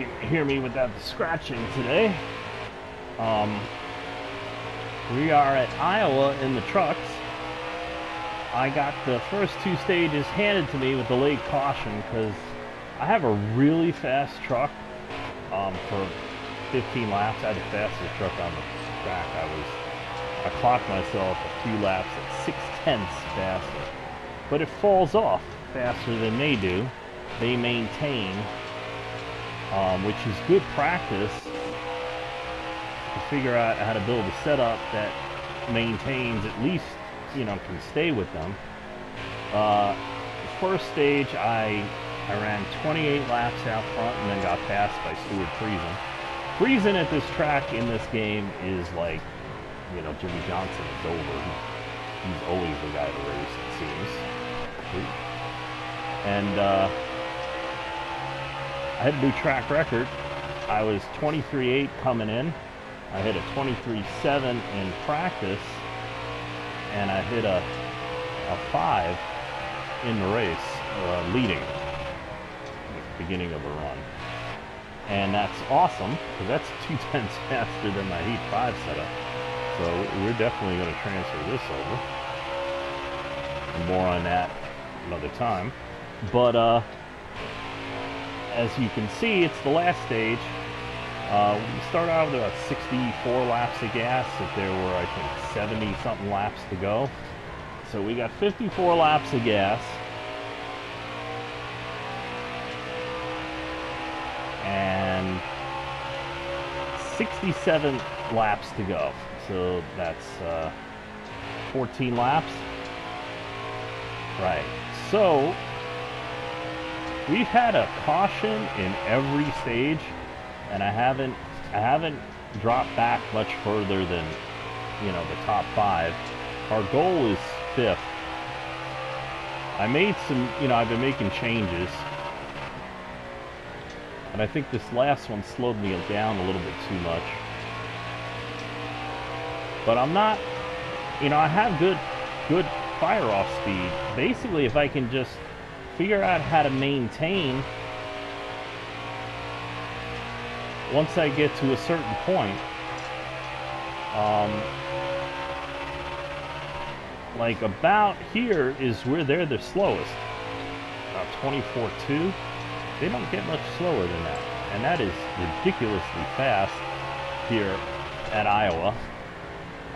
can hear me without the scratching today. We are at Iowa in the trucks. I got the first two stages handed to me with the late caution because I have a really fast truck. For 15 laps, I had the fastest truck on the track. I clocked myself a few laps at 6/10 faster. But it falls off faster than they do. They maintain, which is good practice to figure out how to build a setup that maintains at least, can stay with them. First stage, I ran 28 laps out front and then got passed by Stuart Friesen. Friesen at this track in this game is like, Jimmy Johnson is over. He's always the guy to race, it seems. And I had a new track record. I was 23.8 coming in. I hit a 23.7 in practice, and I hit a 5 in the race, leading at the beginning of the run. And that's awesome, because that's 2/10 faster than my Heat 5 setup. So we're definitely going to transfer this over. And more on that another time. But as you can see, it's the last stage. We started out with about 64 laps of gas. If there were, I think, 70-something laps to go. So we got 54 laps of gas. And 67 laps to go. So that's 14 laps. Right. So we've had a caution in every stage, and I haven't dropped back much further than, the top 5. Our goal is 5th. I made some, I've been making changes, and I think this last one slowed me down a little bit too much. But I'm not, I have good fire off speed. Basically, if I can just figure out how to maintain once I get to a certain point, like about here is where they're the slowest, about 24.2. They don't get much slower than that, and that is ridiculously fast here at Iowa.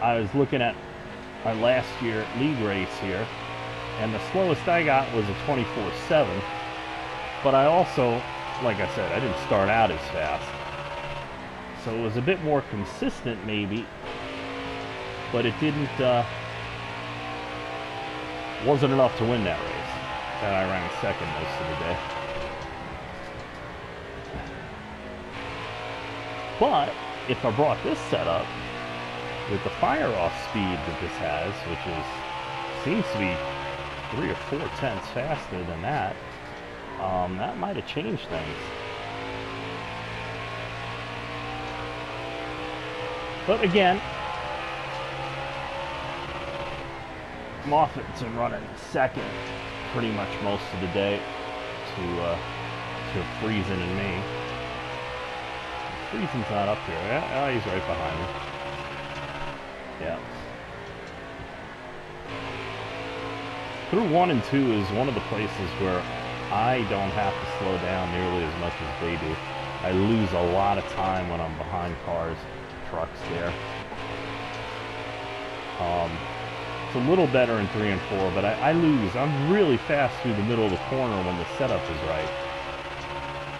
I was looking at my last year league race here, and the slowest I got was a 24.7, but I also, like I said, I didn't start out as fast. So it was a bit more consistent maybe, but it wasn't enough to win that race. And I ran second most of the day. But if I brought this setup with the fire off speed that this has, which seems to be 3 or 4 tenths faster than that, that might have changed things. But again, Moffitt's been running second pretty much most of the day to Friesen and me. Friesen's not up here. Yeah, he's right behind me. Yeah. Through 1 and 2 is one of the places where I don't have to slow down nearly as much as they do. I lose a lot of time when I'm behind cars, trucks there. It's a little better in 3 and 4, but I lose. I'm really fast through the middle of the corner when the setup is right.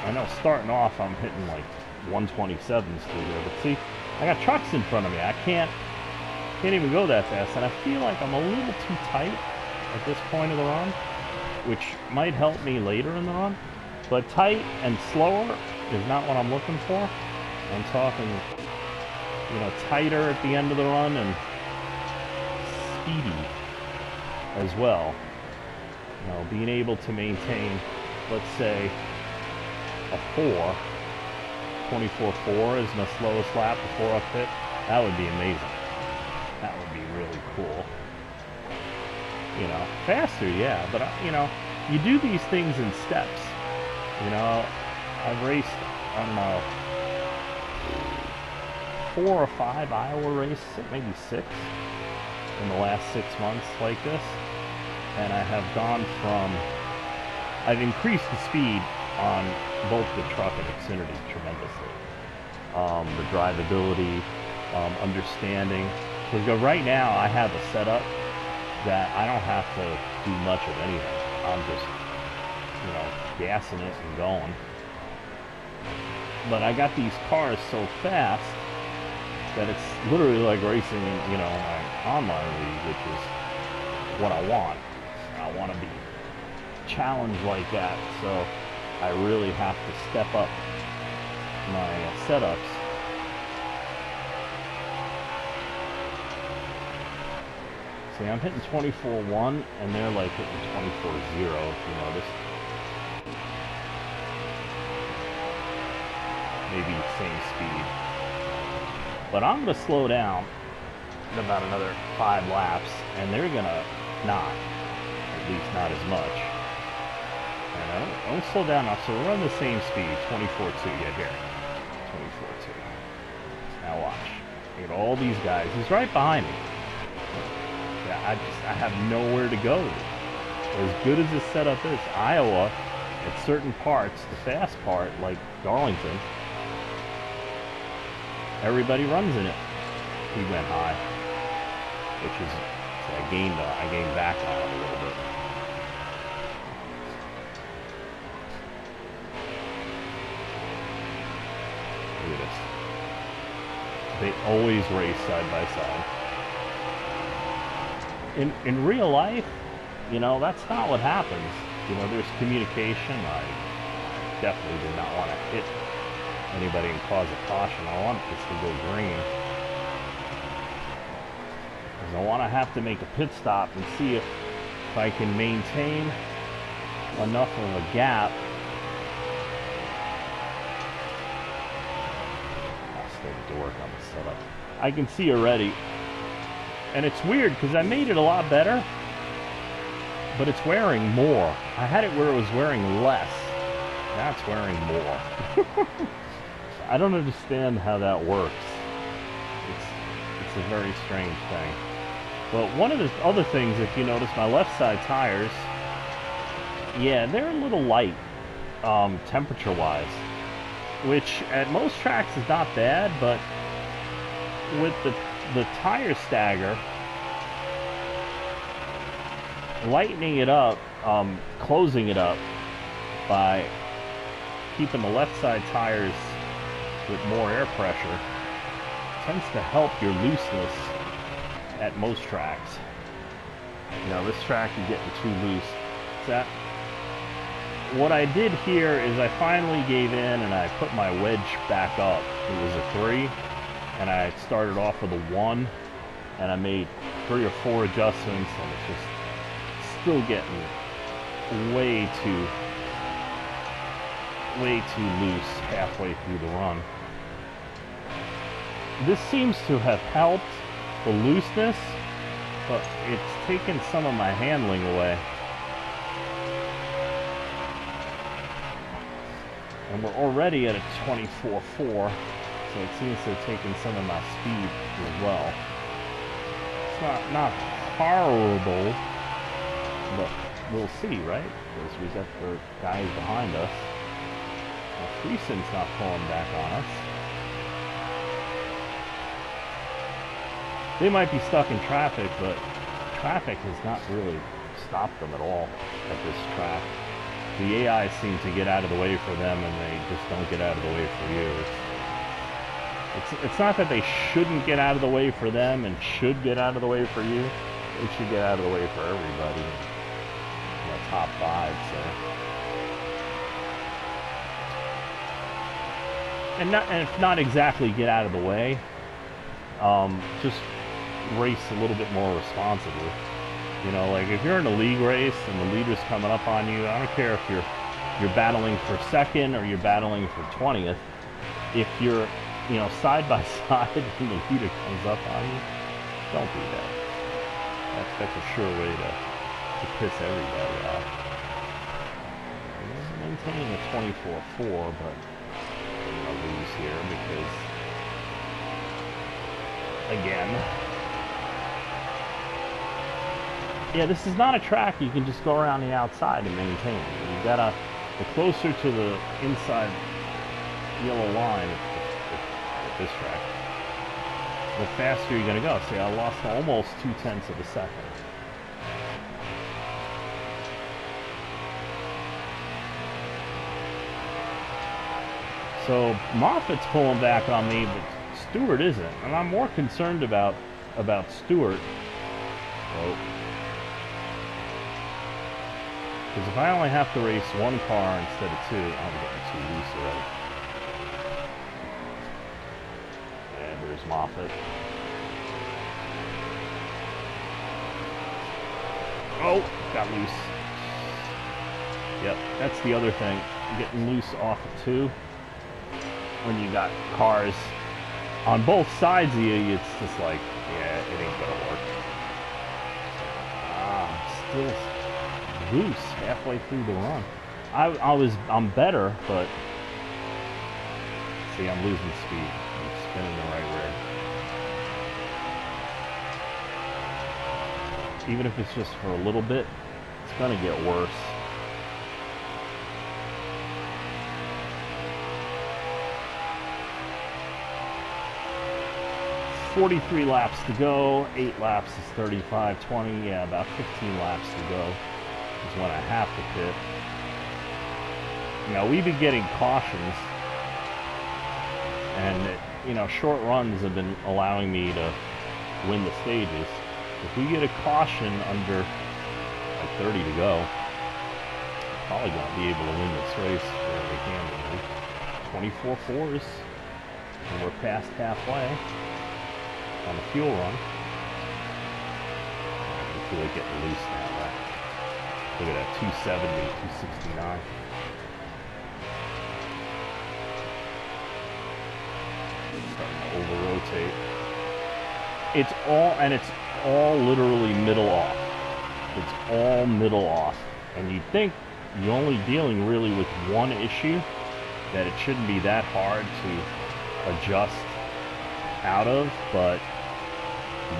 I know starting off I'm hitting like 127s through there, but see, I got trucks in front of me. I can't even go that fast, and I feel like I'm a little too tight at this point of the run, which might help me later in the run. But tight and slower is not what I'm looking for. I'm talking, tighter at the end of the run and speedy as well. Being able to maintain, let's say, a 4, 24.4 is my slowest lap before I pit. That would be amazing. That would be really cool. Faster, yeah, but you do these things in steps. I've raced I don't know, 4 or 5 Iowa races, maybe 6 in the last 6 months like this. And I have gone from, I've increased the speed on both the truck and Xfinity tremendously. The drivability, understanding. Because right now I have a setup that I don't have to do much of anything. I'm just, gassing it and going. But I got these cars so fast that it's literally like racing in, my online league, which is what I want. I want to be challenged like that, so I really have to step up my setups. See, I'm hitting 24.1 and they're like hitting 24.0 if you notice. Maybe same speed. But I'm going to slow down in about another 5 laps and they're going to not. At least not as much. And I don't slow down enough, so we're on the same speed, 24.2, yeah, here. 24.2. Now watch. Look at all these guys. He's right behind me. Yeah, I have nowhere to go. As good as this setup is, Iowa, at certain parts, the fast part, like Darlington, everybody runs in it. He went high, which is, so I gained back on it a little bit. Look at this. They always race side by side. In real life, that's not what happens. There's communication. I definitely did not want to hit anybody and cause a caution. I want this to go green. Because I want to have to make a pit stop and see if I can maintain enough of a gap. I still need to work on the setup. I can see already. And it's weird because I made it a lot better, but it's wearing more. I had it where it was wearing less. Now it's wearing more. I don't understand how that works. It's a very strange thing. But one of the other things, if you notice, my left side tires, yeah, they're a little light, temperature-wise, which at most tracks is not bad, but with the tire stagger, lightening it up, closing it up by keeping the left side tires with more air pressure tends to help your looseness at most tracks. This track you're getting too loose. What I did here is I finally gave in and I put my wedge back up. It was a 3 and I started off with a 1 and I made 3 or 4 adjustments and it's just still getting way too loose halfway through the run. This seems to have helped the looseness, but it's taken some of my handling away. And we're already at a 24.4, so it seems to have taken some of my speed as well. It's not horrible, but we'll see, right? Because we got the guys behind us. Well, Friesen's not pulling back on us. They might be stuck in traffic, but traffic has not really stopped them at all at this track. The AI seem to get out of the way for them, and they just don't get out of the way for you. It's not that they shouldn't get out of the way for them and should get out of the way for you. They should get out of the way for everybody. Top 5, so. And if not exactly get out of the way, just race a little bit more responsibly. Like if you're in a league race and the leader's coming up on you, I don't care if you're battling for second or you're battling for 20th. If you're, side by side and the leader comes up on you, don't do that. That's a sure way to piss everybody off. Maintaining a 24.4, but again. Yeah, this is not a track you can just go around the outside and maintain. You gotta, the closer to the inside yellow line at this track, the faster you're gonna go. See, I lost almost 0.2 of a second. So Moffitt's pulling back on me, but Stewart isn't, and I'm more concerned about Stewart. Because if I only have to race one car instead of two, I'm getting too loose already. And there's Moffitt. Oh, got loose. Yep, that's the other thing. Getting loose off of two. When you got cars on both sides of you, it's just like, yeah, it ain't gonna work. Still loose halfway through the run. I'm better, but see, I'm losing speed. I'm spinning the right rear. Even if it's just for a little bit, it's gonna get worse. 43 laps to go, 8 laps is 35:20, yeah, about 15 laps to go is when I have to pit. Now, we've been getting cautions, and, short runs have been allowing me to win the stages. If we get a caution under, like, 30 to go, I'm probably going to be able to win this race fairly handily. 24 fours, and we're past halfway on the fuel run. I feel like getting loose now, right? Look at that, 270, 269. Starting to over-rotate. It's all literally middle off. It's all middle off. And you'd think you're only dealing really with one issue, that it shouldn't be that hard to adjust out of, but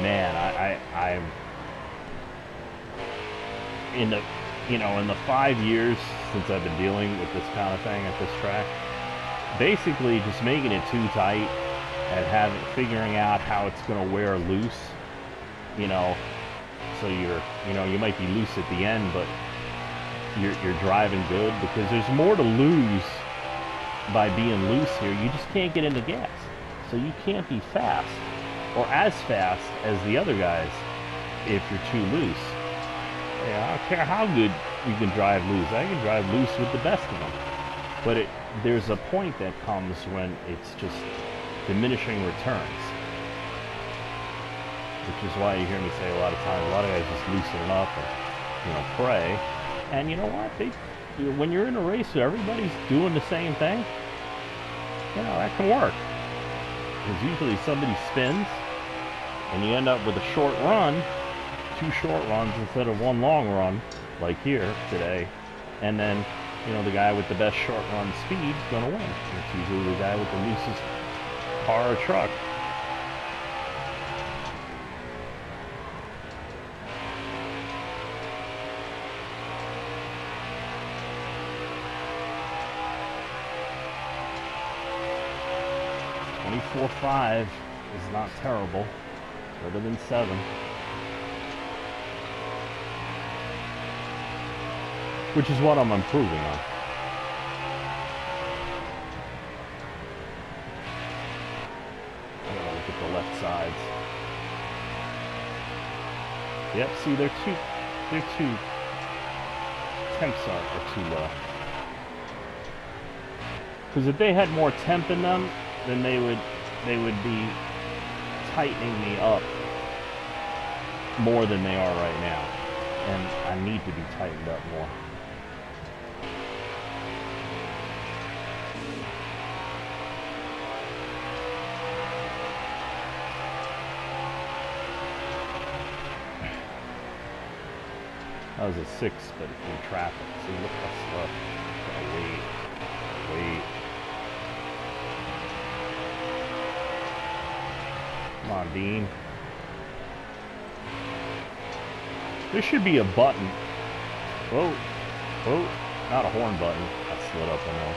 man, I'm in the 5 years since I've been dealing with this kind of thing at this track, basically just making it too tight and figuring out how it's going to wear loose, so you might be loose at the end, but you're driving good, because there's more to lose by being loose here. You just can't get into gas. So you can't be fast, or as fast as the other guys, if you're too loose. Yeah, I don't care how good you can drive loose. I can drive loose with the best of them. But there's a point that comes when it's just diminishing returns. Which is why you hear me say a lot of times, a lot of guys just loosen it up and, pray. And you know what? When you're in a race where everybody's doing the same thing, that can work. Because usually somebody spins, and you end up with a short run, 2 short runs instead of 1 long run, like here today. And then, the guy with the best short run speed is going to win. And it's usually the guy with the loosest car or truck. .4.5 is not terrible. It's better than 7. Which is what I'm improving on. I gotta look at the left sides. Yep, see, their two temps are too low. Because if they had more temp in them, then they would be tightening me up more than they are right now. And I need to be tightened up more. That was a 6, but in traffic. See, look how slow. Gotta wait. Come on, Dean. There should be a button. Whoa. Whoa. Not a horn button. That slid up, I know.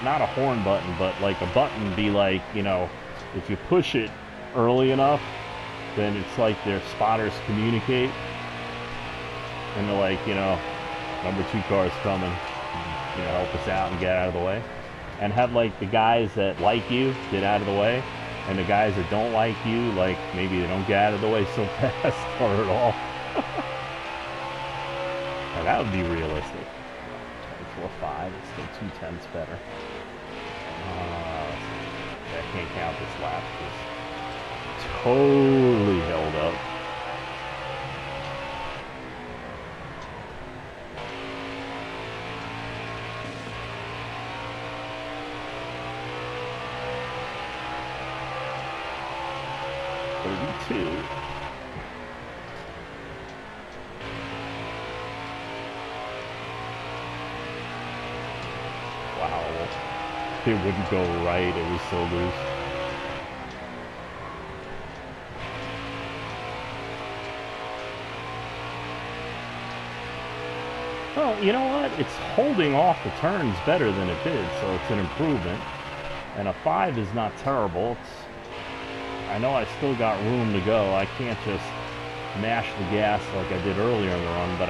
Not a horn button, but like a button be like, you know, if you push it early enough, then it's like their spotters communicate. And they're like, you know, number 2 car's coming. You know, help us out and get out of the way. And have like the guys that like you get out of the way. And the guys that don't like you, like maybe they don't get out of the way so fast or at all. Now, that would be realistic. 24.5, it's still 2/10 better. I can't count this lap. It's totally held up. Wow. It wouldn't go right. It was so loose. Well, you know what? It's holding off the turns better than it did, so it's an improvement. And a 5 is not terrible. I know I still got room to go. I can't just mash the gas like I did earlier in the run, but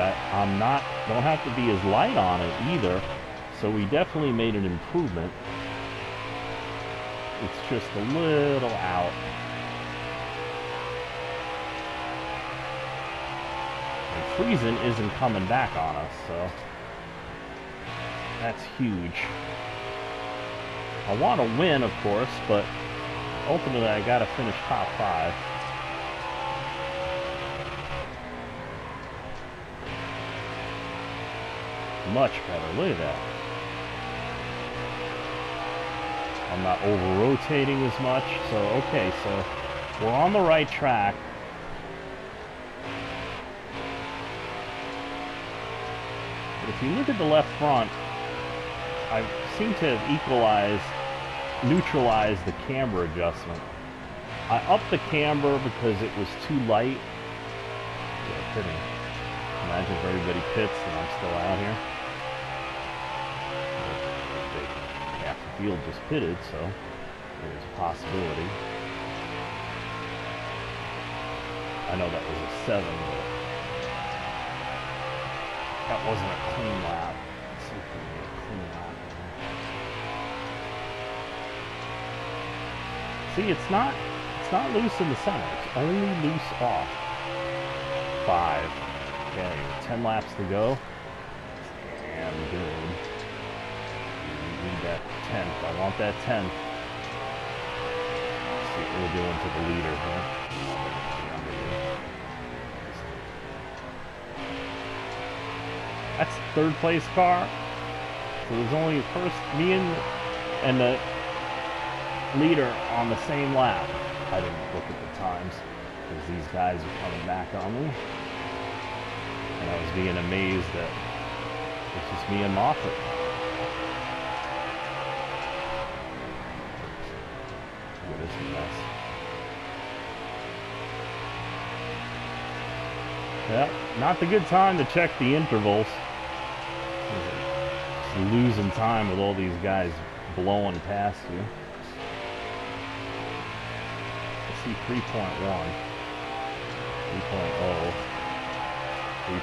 don't have to be as light on it either. So we definitely made an improvement. It's just a little out. And Friesen isn't coming back on us, so that's huge. I want to win, of course, but ultimately I got to finish top 5. Much better. Look at that. I'm not over-rotating as much. So, okay, so we're on the right track. But if you look at the left front, I seem to have neutralized the camber adjustment. I upped the camber because it was too light. Yeah, pitting. Imagine if everybody pits and I'm still out here. Half the field just pitted, so there's a possibility. I know that was a 7, but that wasn't a clean lap. Let's see if we can get a clean lap. See, it's not loose in the center. It's only loose off. 5. Okay, 10 laps to go. And good. We need that 10th. I want that 10th. Let's see what we're doing to the leader here. That's the 3rd place car. So there's only first me and the leader on the same lap. I didn't look at the times because these guys are coming back on me. And I was being amazed that it's just me and Moffat. Look at this mess. Yeah, not the good time to check the intervals. Just losing time with all these guys blowing past you. Let's see 3.1, 3.0. 3.1,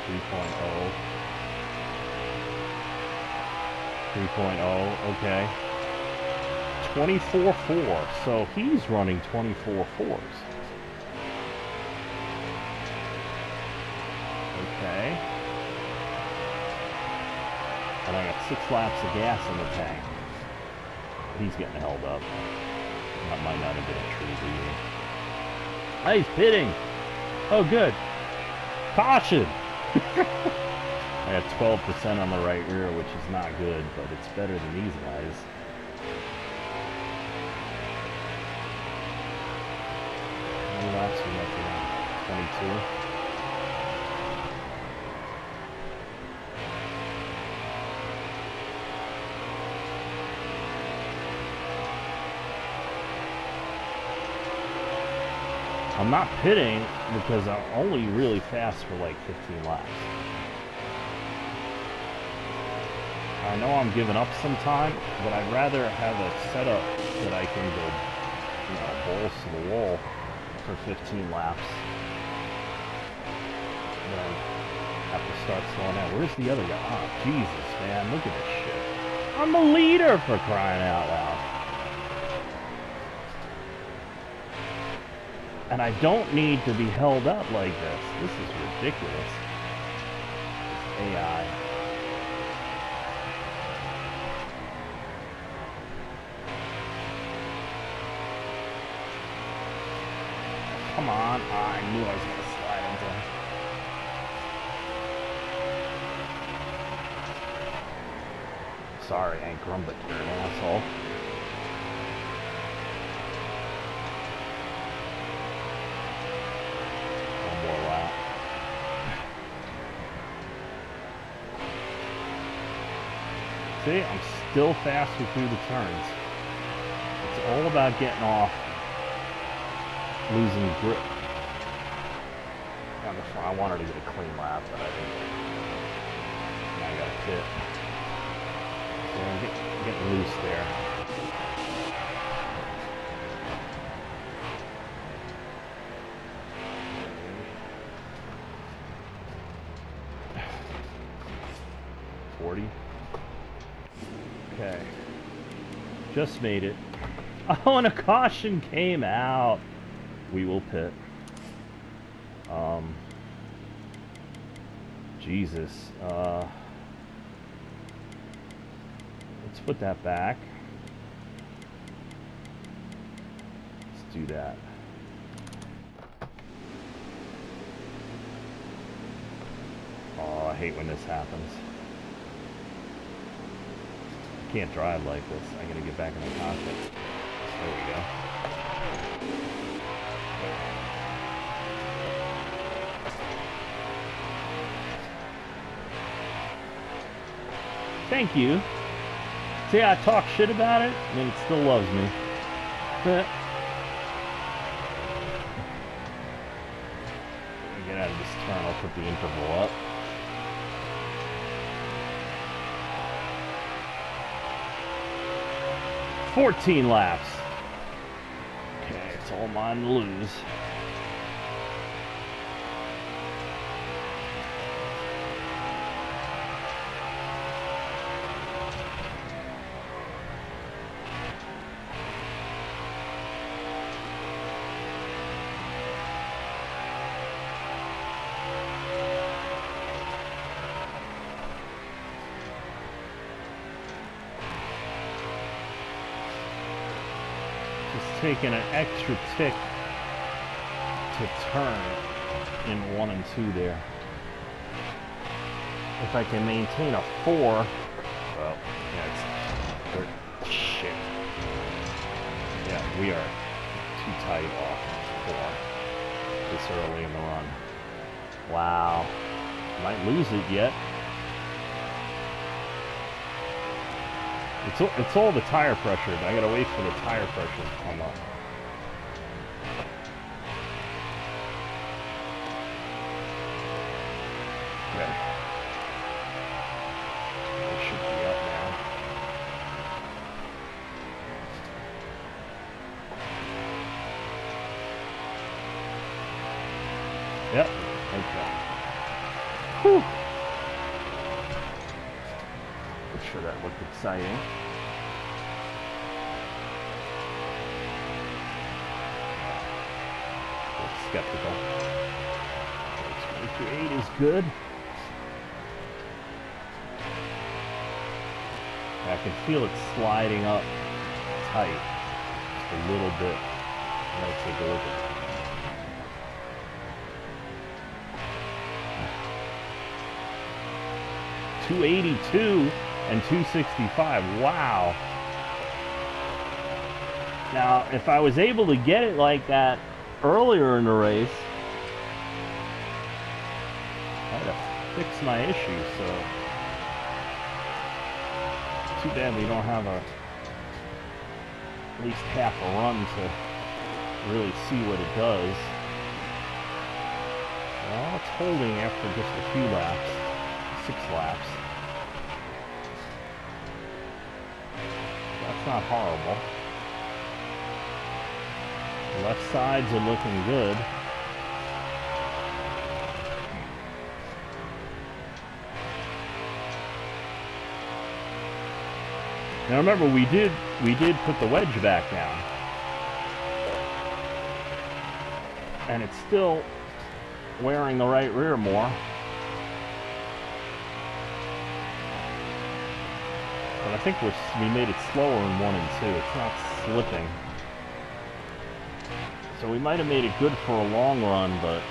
3.0, 3.0, okay. 24.4, so he's running 24.4s. Okay. And I got 6 laps of gas in the tank. He's getting held up. That might not have been a true leading. Oh, he's pitting. Oh, good. Caution. I got 12% on the right rear, which is not good, but it's better than these guys. How many laps are left now? 22. I'm not pitting because I'm only really fast for like 15 laps. I know I'm giving up some time, but I'd rather have a setup that I can go, you know, balls to the wall for 15 laps than have to start slowing down. Where's the other guy? Oh, Jesus, man, look at this shit. I'm the leader, for crying out loud. And I don't need to be held up like this. This is ridiculous. This AI. Come on. I knew I was going to slide into him. Sorry, I ain't grumbling, you're an asshole. One more lap. See, I'm still faster through the turns. It's all about getting off, losing grip. On the front, I wanted to get a clean lap, but I didn't. Now I got to pit. So I'm getting loose there. Okay. Just made it. Oh, and a caution came out. We will pit. Jesus. Let's put that back. Let's do that. Oh, I hate when this happens. I can't drive like this. I gotta get back in the cockpit. There we go. Thank you. See, I talk shit about it, and it still loves me. Get out of this turn, I'll put the interval up. $14 laps. Okay, it's all mine to lose. Taking an extra tick to turn in 1 and 2 there. If I can maintain a 4, well, yeah, it's shit. Yeah, we are too tight off 4 this early in the run. Wow, might lose it yet. It's all the tire pressure. I gotta wait for the tire pressure to come up. Okay. It should be up now. Yep. Okay. Whew. I'm sure that looked exciting. Skeptical. 23.8 is good. I can feel it sliding up tight just a little bit. I'm going to take a look at it. .282 and 265. Wow. Now, if I was able to get it like that earlier in the race, I had to fix my issue, so too bad we don't have at least half a run to really see what it does. Well, it's holding after just a few laps. 6 laps. That's not horrible. The left sides are looking good. Now remember, we did put the wedge back down, and it's still wearing the right rear more. But I think we made it slower in 1 and 2. It's not slipping. So we might have made it good for a long run, but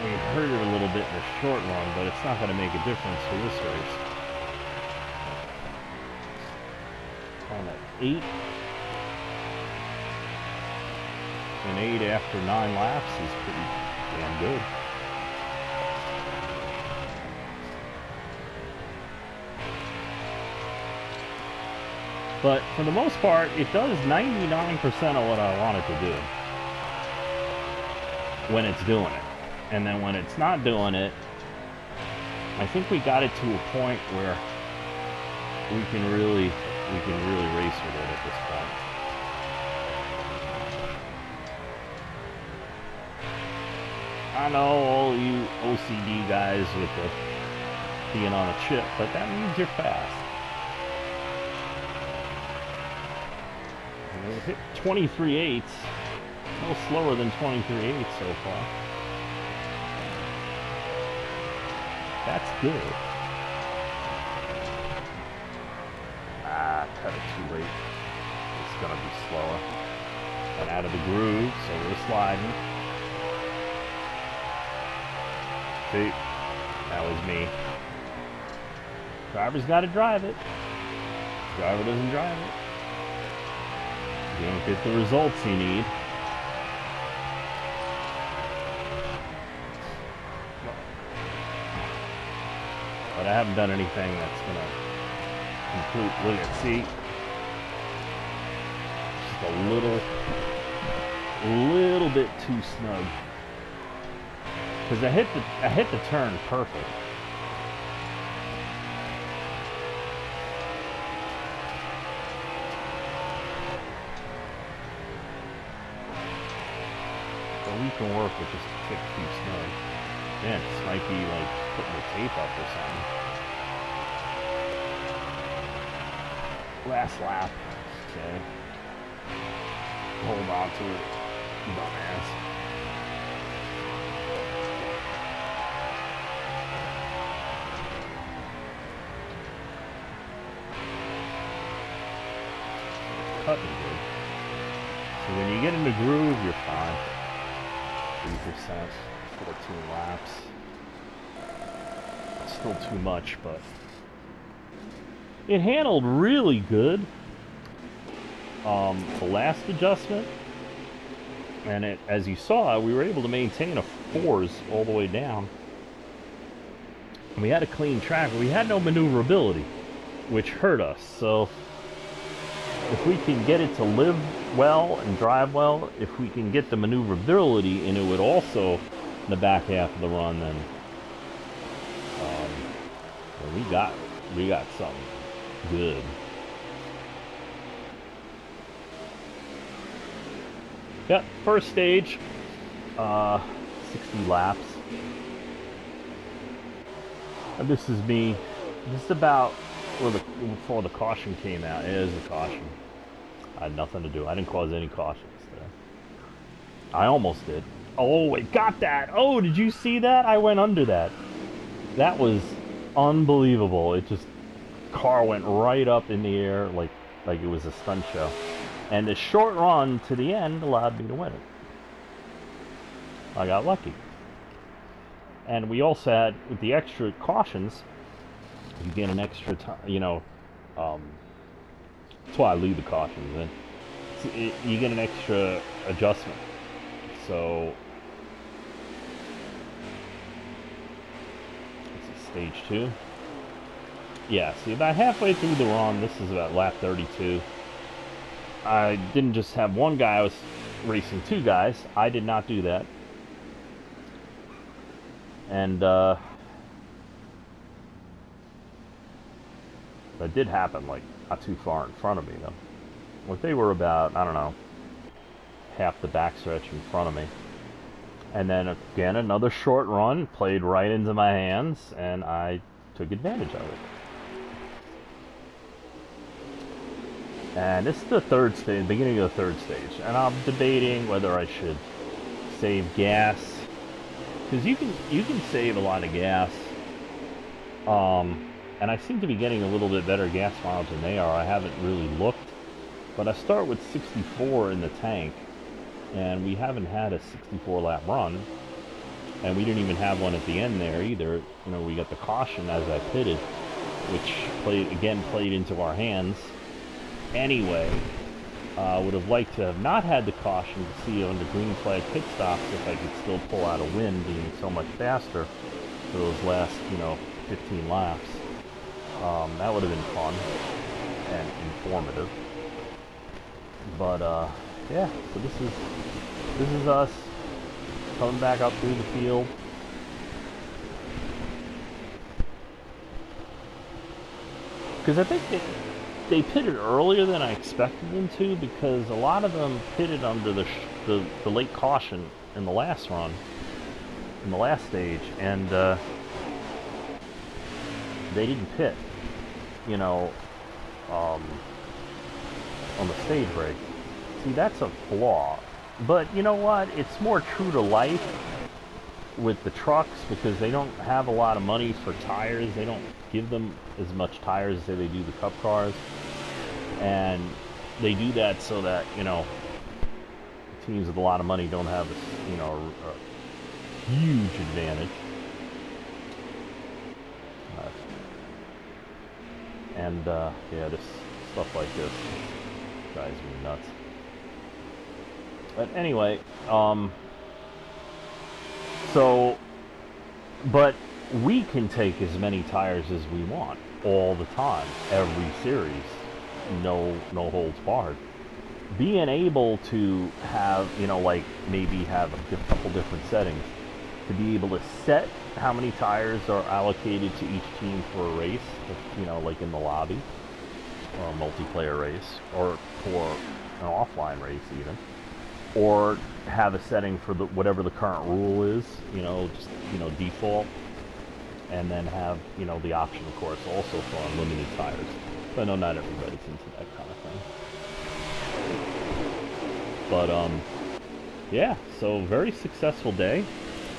we hurt it a little bit in the short run, but it's not going to make a difference for this race. On at 8. An 8 after 9 laps is pretty damn good. But for the most part, it does 99% of what I want it to do when it's doing it. And then when it's not doing it, I think we got it to a point where we can really race with it at this point. I know all you OCD guys with the being on a chip, but that means you're fast. And we hit 23.8, no slower than 23.8 so far. That's good. Cut it too late. It's gonna be slower. And out of the groove, so we're sliding. See, that was me. Driver's got to drive it. Driver doesn't drive it, you don't get the results you need. But I haven't done anything that's gonna complete. Look at, see, just a little bit too snug. Because I hit the turn perfect. So we can work with just a tick too snug. Man, this might be like putting the tape up or something. Last lap. Okay. Hold on to it, dumbass. Cutting good. So when you get in the groove, you're fine. 3%, 14 laps. Still too much, but it handled really good. The last adjustment, and it, as you saw, we were able to maintain a 4s all the way down. And we had a clean track, but we had no maneuverability, which hurt us. So if we can get it to live well and drive well, if we can get the maneuverability into it also in the back half of the run, then well, we got something good. Yep, first stage, 60 laps. And this is me. This is about before the caution came out. It is a caution. I had nothing to do. I didn't cause any cautions today. I almost did. Oh, it got that. Oh, did you see that? I went under that. That was unbelievable. It just, car went right up in the air like it was a stunt show. And the short run to the end allowed me to win it. I got lucky. And we also had, with the extra cautions, you get an extra time, you know, that's why I leave the cautions in. You get an extra adjustment. So, this is stage 2. Yeah, see, about halfway through the run, this is about lap 32. I didn't just have one guy, I was racing 2 guys. I did not do that. And that did happen like not too far in front of me though. Like they were about, I don't know, half the backstretch in front of me. And then again, another short run played right into my hands, and I took advantage of it. And this is the third stage, beginning of the third stage, and I'm debating whether I should save gas, because you can save a lot of gas. And I seem to be getting a little bit better gas mileage than they are. I haven't really looked, but I start with 64 in the tank, and we haven't had a 64 lap run, and we didn't even have one at the end there either. You know, we got the caution as I pitted, which played into our hands. Anyway, would have liked to have not had the caution to see on the green flag pit stops if I could still pull out a win, being so much faster for those last, 15 laps. That would have been fun and informative. But yeah, so this is us coming back up through the field. Because I think they pitted earlier than I expected them to, because a lot of them pitted under the late caution in the last run, in the last stage, and they didn't pit, on the stage break. See, that's a flaw. But you know what? It's more true to life with the trucks, because they don't have a lot of money for tires. They don't give them as much tires as they do the Cup cars, and they do that so that teams with a lot of money don't have a huge advantage. And yeah, this stuff like this drives me nuts. But anyway, but we can take as many tires as we want all the time, every series, no holds barred. Being able to have, maybe have a couple different settings, to be able to set how many tires are allocated to each team for a race, like in the lobby, or a multiplayer race, or for an offline race even, or have a setting for whatever the current rule is, just default, and then have the option, of course, also for unlimited tires. But I know not everybody's into that kind of thing. But yeah, so very successful day.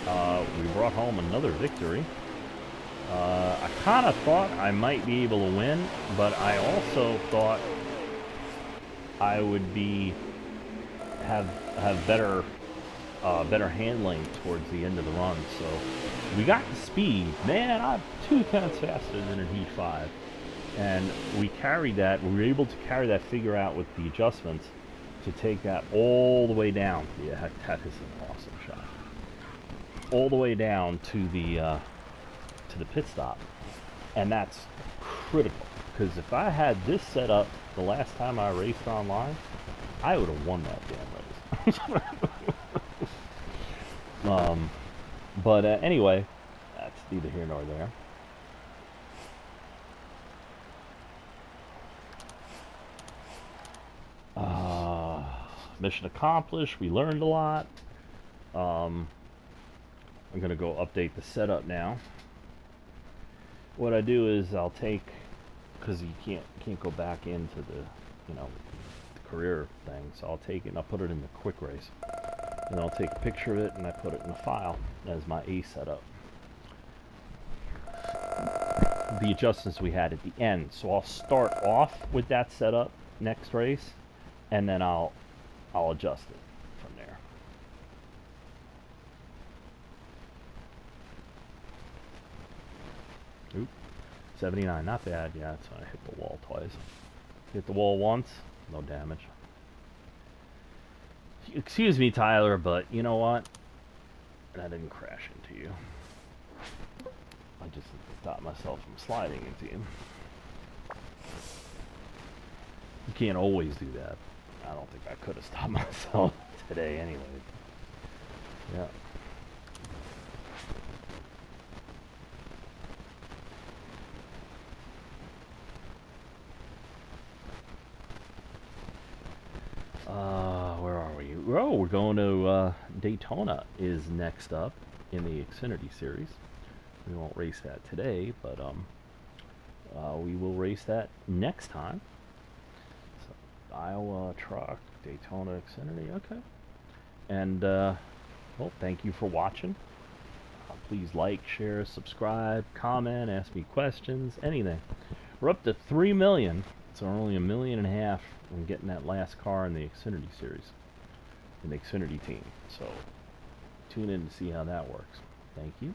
We brought home another victory. I kind of thought I might be able to win, but I also thought I would have better handling towards the end of the run. So we got the speed. Man, I'm 2 tenths faster than in Heat 5. And we carried that. We were able to carry that figure out with the adjustments to take that all the way down. Yeah, that is an awesome shot. All the way down to the pit stop. And that's critical, because if I had this set up the last time I raced online, I would have won that damn race. But anyway, that's neither here nor there. Mission accomplished. We learned a lot. I'm gonna go update the setup now. What I do is I'll take, because you can't go back into the the career thing, so I'll take it and I'll put it in the quick race, and I'll take a picture of it and I put it in a file as my A setup. The adjustments we had at the end, so I'll start off with that setup next race, and then I'll adjust it from there. Oop, 79, not bad. Yeah, that's when I hit the wall twice. Hit the wall once, no damage. Excuse me, Tyler, but you know what? I didn't crash into you. I just stopped myself from sliding into you. You can't always do that. I don't think I could have stopped myself today anyway. Yeah. we're going to Daytona is next up in the Xfinity Series. We won't race that today, but we will race that next time. So, Iowa Truck, Daytona Xfinity, okay. And, well, thank you for watching. Please like, share, subscribe, comment, ask me questions, anything. We're up to 3 million, so we're only 1.5 million from getting that last car in the Xfinity Series, in the Xfinity team. So tune in to see how that works. Thank you.